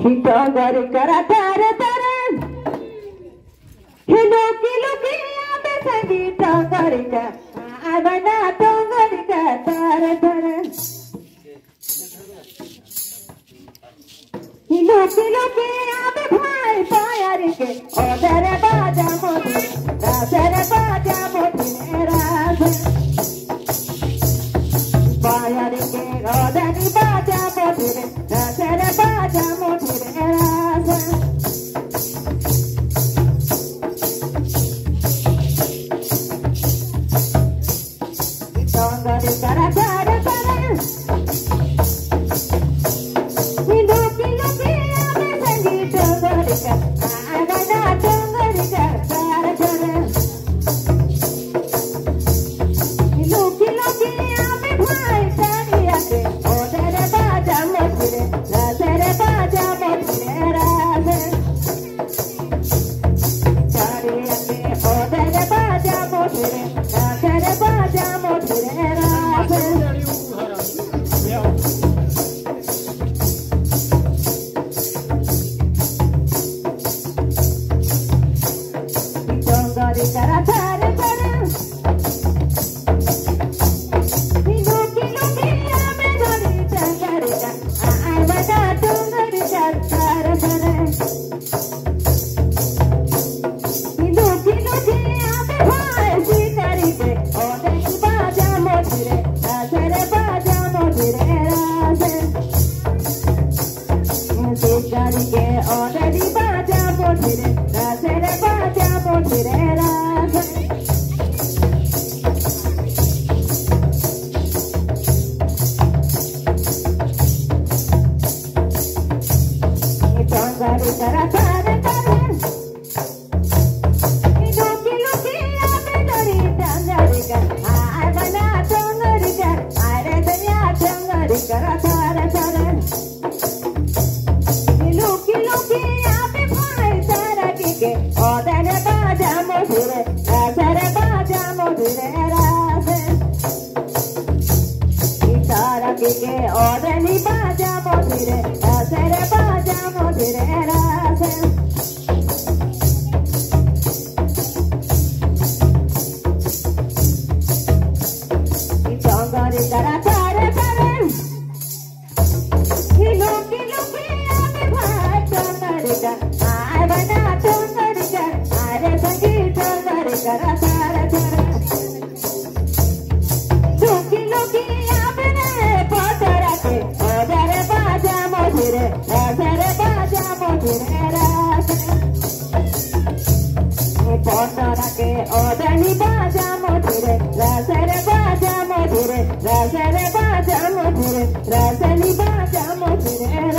Hitongari kara tare tare, hiloki loki abe sangi tongari ka, abana tongari ka tare tare. Hiloki loki abe bhai payari ke, odare baja moti, rasere baja moti rase. Payari ke odani baja moti rasere baja moti rase. Hitongari kara tare tare, hiloki loki abe sangi tongari ka, abana tongari ka tare tare. Hiloki loki abe bhai tariya ke, odare baja moti rasere baja moti rase. Tariya ke odare baja moti rasere baja moti rase. Hitongari kara tare tare, hiloki loki abe dhari tongari ka, abana tongari ka tare tare. Hiloki loki abe bhai sikari ke, odani baja moti rasere baja moti rase. Sikari ke odani baja moti rasere baja moti rase. Hitongari kara tare tare, hiloki loki abe dhari tongari ka, abana tongari ka, are danya tongari kara tare tare. Hiloki loki abe bhai taraki ke, odare baja moti rasere baja moti rase. Taraki ke odani baja moti rasere baja moti rase. Hitongari kara tare tare, hiloki loki abe bhai tongari ka, abana tongari ka, are sangi tongari kara tare tare. Hiloki loki abe ne potara ke, odare baja moti rasere baja moti rase. Potara ke odani baja moti rasere baja moti rasere